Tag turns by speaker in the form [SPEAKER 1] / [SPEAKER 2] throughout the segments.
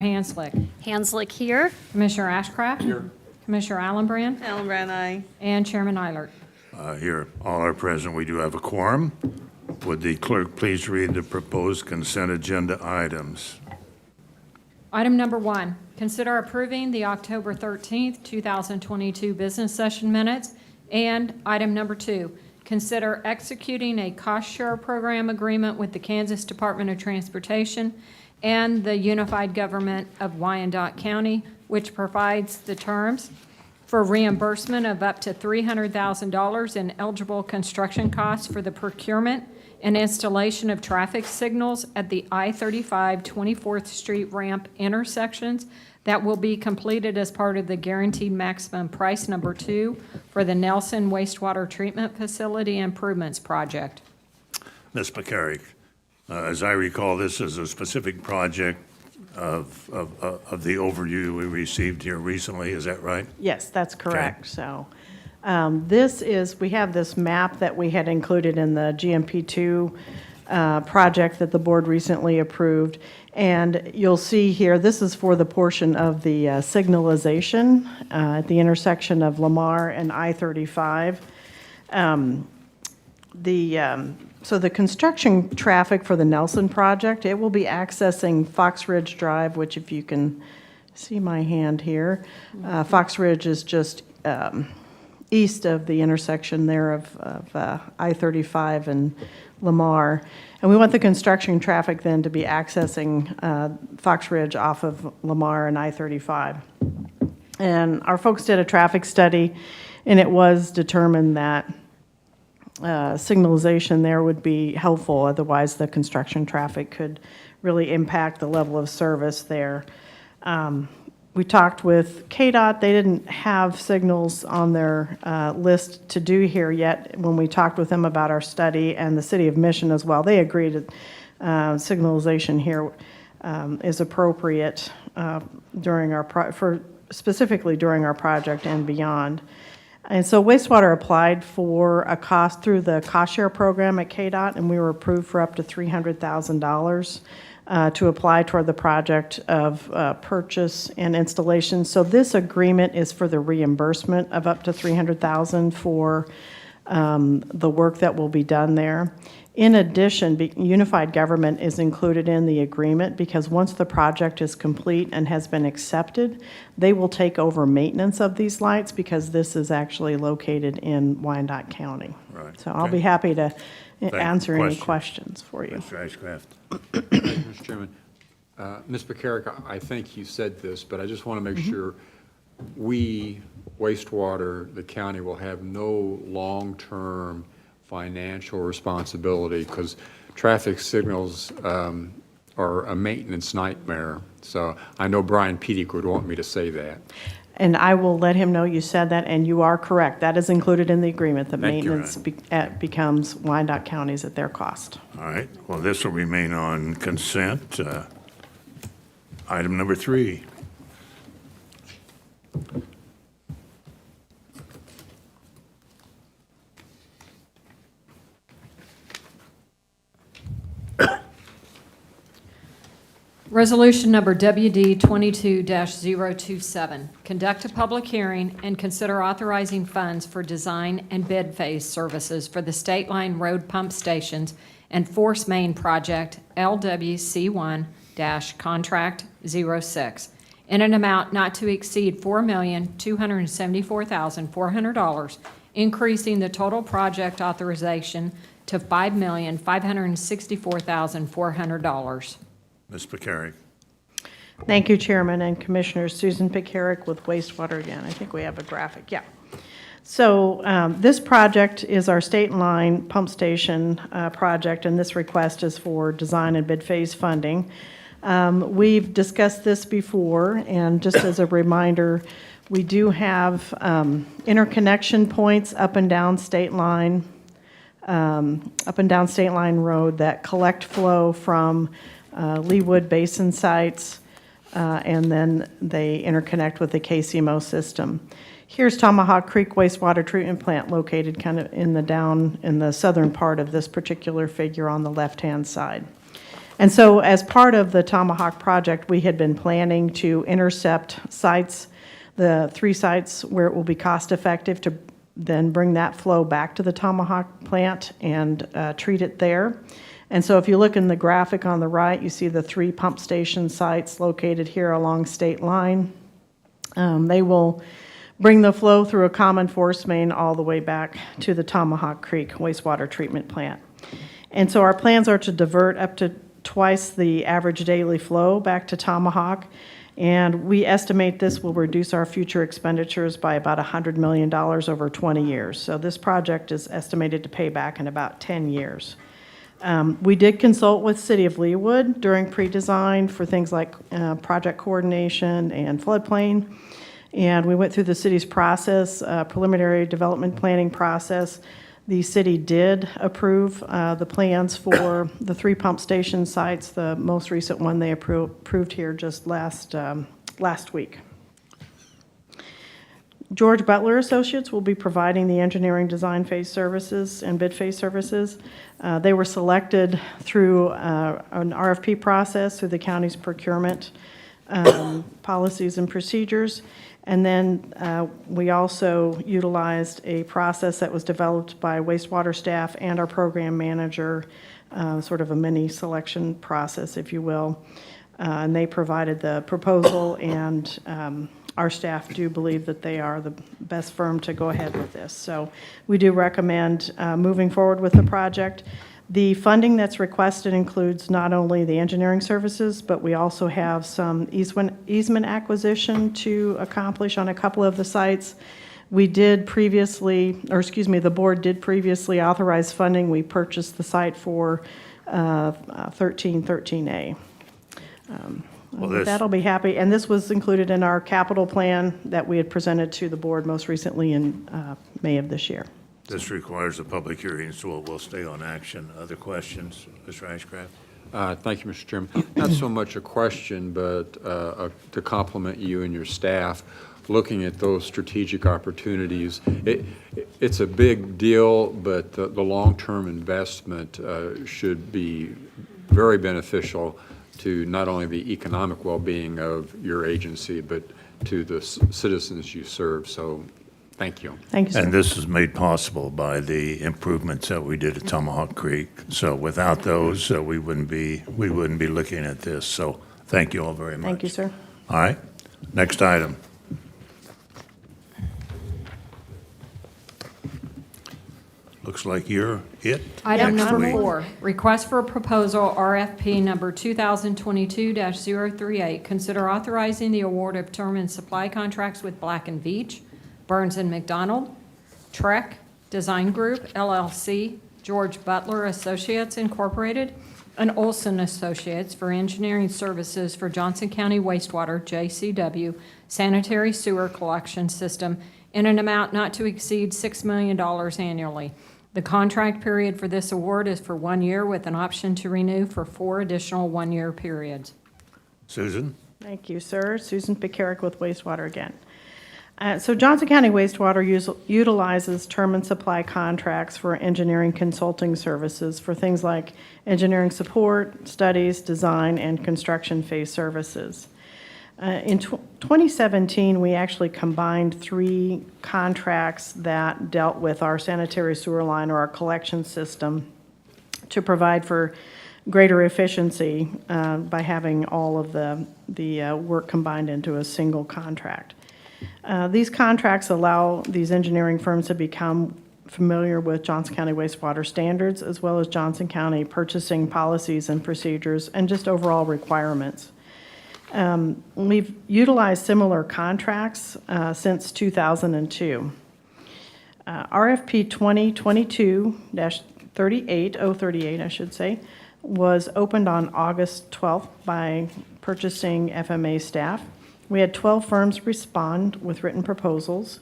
[SPEAKER 1] Hanslick.
[SPEAKER 2] Hanslick here.
[SPEAKER 1] Commissioner Ashcraft. Here. Commissioner Allenbrand.
[SPEAKER 3] Allenbrand, aye.
[SPEAKER 1] And Chairman Eilert.
[SPEAKER 4] Here, all are present. We do have a quorum. Would the clerk please read the proposed consent agenda items?
[SPEAKER 1] Item number 1, consider approving the October 13th, 2022 business session minutes. And item number 2, consider executing a cost share program agreement with the Kansas Department of Transportation and the Unified Government of Wyandotte County, which provides the terms for reimbursement of up to $300,000 in eligible construction costs for the procurement and installation of traffic signals at the I-35 24th Street ramp intersections that will be completed as part of the Guaranteed Maximum Price Number 2 for the Nelson Wastewater Treatment Facility Improvements Project.
[SPEAKER 4] Ms. McCarrick, as I recall, this is a specific project of the overview we received here recently. Is that right?
[SPEAKER 3] Yes, that's correct. So we have this map that we had included in the GMP2 project that the board recently approved. And you'll see here, this is for the portion of the signalization at the intersection of Lamar and I-35. So the construction traffic for the Nelson project, it will be accessing Fox Ridge Drive, which if you can see my hand here, Fox Ridge is just east of the intersection there of I-35 and Lamar. And we want the construction traffic then to be accessing Fox Ridge off of Lamar and I-35. And our folks did a traffic study, and it was determined that signalization there would be helpful. Otherwise, the construction traffic could really impact the level of service there. We talked with KDOT. They didn't have signals on their list to do here yet. When we talked with them about our study, and the City of Mission as well, they agreed that signalization here is appropriate specifically during our project and beyond. And so wastewater applied for a cost through the cost share program at KDOT, and we were approved for up to $300,000 to apply toward the project of purchase and installation. So this agreement is for the reimbursement of up to $300,000 for the work that will be done there. In addition, Unified Government is included in the agreement because once the project is complete and has been accepted, they will take over maintenance of these lights because this is actually located in Wyandotte County.
[SPEAKER 4] Right.
[SPEAKER 3] So I'll be happy to answer any
[SPEAKER 4] Question.
[SPEAKER 3] questions for you.
[SPEAKER 4] Mr. Ashcraft?
[SPEAKER 5] Thank you, Mr. Chairman. Ms. McCarrick, I think you said this, but I just want to make sure we, wastewater, the county, will have no long-term financial responsibility because traffic signals are a maintenance nightmare. So I know Brian Pedik would want me to say that.
[SPEAKER 3] And I will let him know you said that, and you are correct. That is included in the agreement. The
[SPEAKER 4] Thank you,
[SPEAKER 3] maintenance becomes Wyandotte County's at their cost.
[SPEAKER 4] All right. Well, this will remain on consent. Item number 3.
[SPEAKER 1] Resolution number WD 22-027. Conduct a public hearing and consider authorizing funds for design and bid phase services for the State Line Road Pump Stations and Force Main Project LWC1-Contract 06 in an amount not to exceed $4,274,400, increasing the total project authorization to $5,564,400.
[SPEAKER 4] Ms. McCarrick?
[SPEAKER 3] Thank you, Chairman and Commissioners. Susan Pickerick with Wastewater again. I think we have a graphic. Yeah. So this project is our State Line Pump Station project, and this request is for design and bid phase funding. We've discussed this before, and just as a reminder, we do have interconnection points up and down State Line Road that collect flow from Leawood Basin sites, and then they interconnect with the KCMO system. Here's Tomahawk Creek Wastewater Treatment Plant located kind of in the southern part of this particular figure on the left-hand side. And so as part of the Tomahawk project, we had been planning to intercept sites, the 3 sites where it will be cost-effective to then bring that flow back to the Tomahawk plant and treat it there. And so if you look in the graphic on the right, you see the 3 pump station sites located here along state line. They will bring the flow through a common force main all the way back to the Tomahawk Creek wastewater treatment plant. And so our plans are to divert up to twice the average daily flow back to Tomahawk, and we estimate this will reduce our future expenditures by about $100 million over 20 years. So this project is estimated to pay back in about 10 years. We did consult with City of Leawood during pre-design for things like project coordination and floodplain, and we went through the city's process, preliminary development planning process. The city did approve the plans for the 3 pump station sites. The most recent one they approved here just last week. George Butler Associates will be providing the engineering design phase services and bid phase services. They were selected through an RFP process through the county's procurement policies and procedures. And then we also utilized a process that was developed by wastewater staff and our program manager, sort of a mini selection process, if you will. And they provided the proposal, and our staff do believe that they are the best firm to go ahead with this. So we do recommend moving forward with the project. The funding that's requested includes not only the engineering services, but we also have some easement acquisition to accomplish on a couple of the sites. We did previously, or excuse me, the board did previously authorize funding. We purchased the site for 1313A.
[SPEAKER 4] Well,
[SPEAKER 3] With that, I'll be happy. And this was included in our capital plan that we had presented to the board most recently in May of this year.
[SPEAKER 4] This requires a public hearing, so we'll stay on action. Other questions, Mr. Ashcraft?
[SPEAKER 5] Thank you, Mr. Chairman. Not so much a question, but to compliment you and your staff, looking at those strategic opportunities. It's a big deal, but the long-term investment should be very beneficial to not only the economic well-being of your agency, but to the citizens you serve. So thank you.
[SPEAKER 3] Thank you, sir.
[SPEAKER 4] And this is made possible by the improvements that we did at Tomahawk Creek. So without those, we wouldn't be looking at this. So thank you all very much.
[SPEAKER 3] Thank you, sir.
[SPEAKER 4] All right, next item. Looks like you're it.
[SPEAKER 1] Item
[SPEAKER 4] next
[SPEAKER 1] number
[SPEAKER 4] week.
[SPEAKER 1] 4, request for proposal RFP number 2022-038. Consider authorizing the award of term and supply contracts with Black & Veatch, Burns & McDonnell, Trek Design Group, LLC, George Butler Associates Incorporated, and Olson Associates for engineering services for Johnson County Wastewater, JCW, sanitary sewer collection system in an amount not to exceed $6 million annually. The contract period for this award is for 1 year with an option to renew for 4 additional 1-year periods.
[SPEAKER 4] Susan?
[SPEAKER 3] Thank you, sir. Susan Pekarik with Wastewater again. So Johnson County Wastewater utilizes term and supply contracts for engineering consulting services for things like engineering support, studies, design, and construction phase services. In 2017, we actually combined 3 contracts that dealt with our sanitary sewer line or our collection system to provide for greater efficiency by having all of the work combined into a single contract. These contracts allow these engineering firms to become familiar with Johnson County wastewater standards, as well as Johnson County purchasing policies and procedures, and just overall requirements. We've utilized similar contracts since 2002. RFP 2022-038, I should say, was opened on August 12th by purchasing FMA staff. We had 12 firms respond with written proposals.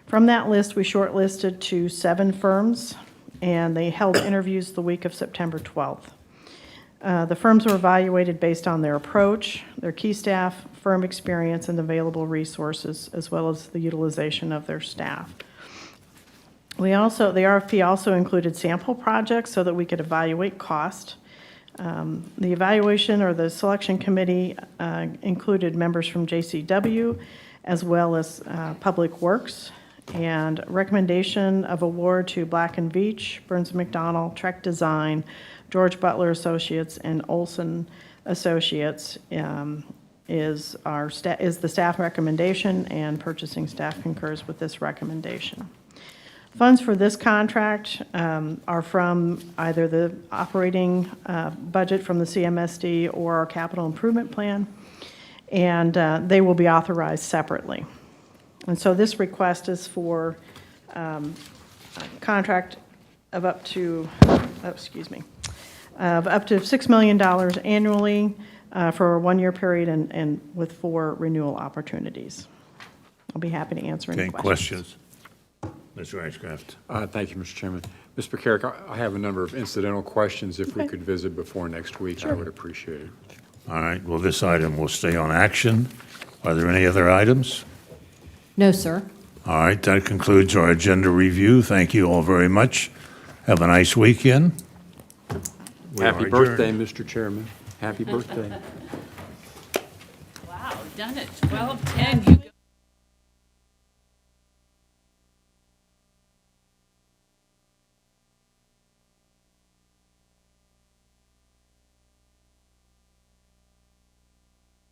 [SPEAKER 3] From that list, we shortlisted to 7 firms, and they held interviews the week of September 12th. The firms were evaluated based on their approach, their key staff, firm experience, and available resources, as well as the utilization of their staff. The RFP also included sample projects so that we could evaluate cost. The evaluation or the selection committee included members from JCW as well as Public Works, and recommendation of award to Black and Veatch, Burns McDonnell, Trek Design, George Butler Associates, and Olson Associates is the staff recommendation, and purchasing staff concurs with this recommendation. Funds for this contract are from either the operating budget from the CMSD or our capital improvement plan, and they will be authorized separately. And so this request is for a contract of up to, of up to $6 million annually for a one-year period and with 4 renewal opportunities. I'll be happy to answer any
[SPEAKER 4] Okay,
[SPEAKER 3] questions.
[SPEAKER 4] Mr. Ashcraft.
[SPEAKER 5] Thank you, Mr. Chairman. Ms. McCarrick, I have a number of incidental questions. If we
[SPEAKER 3] Okay.
[SPEAKER 5] could visit before next week, I would appreciate it.
[SPEAKER 4] All right, well, this item will stay on action. Are there any other items?
[SPEAKER 1] No, sir.
[SPEAKER 4] All right, that concludes our agenda review. Thank you all very much. Have a nice weekend. We are
[SPEAKER 5] Happy
[SPEAKER 4] adjourned.
[SPEAKER 5] birthday, Mr. Chairman. Happy birthday.
[SPEAKER 2] Wow, done at 12:10. You go.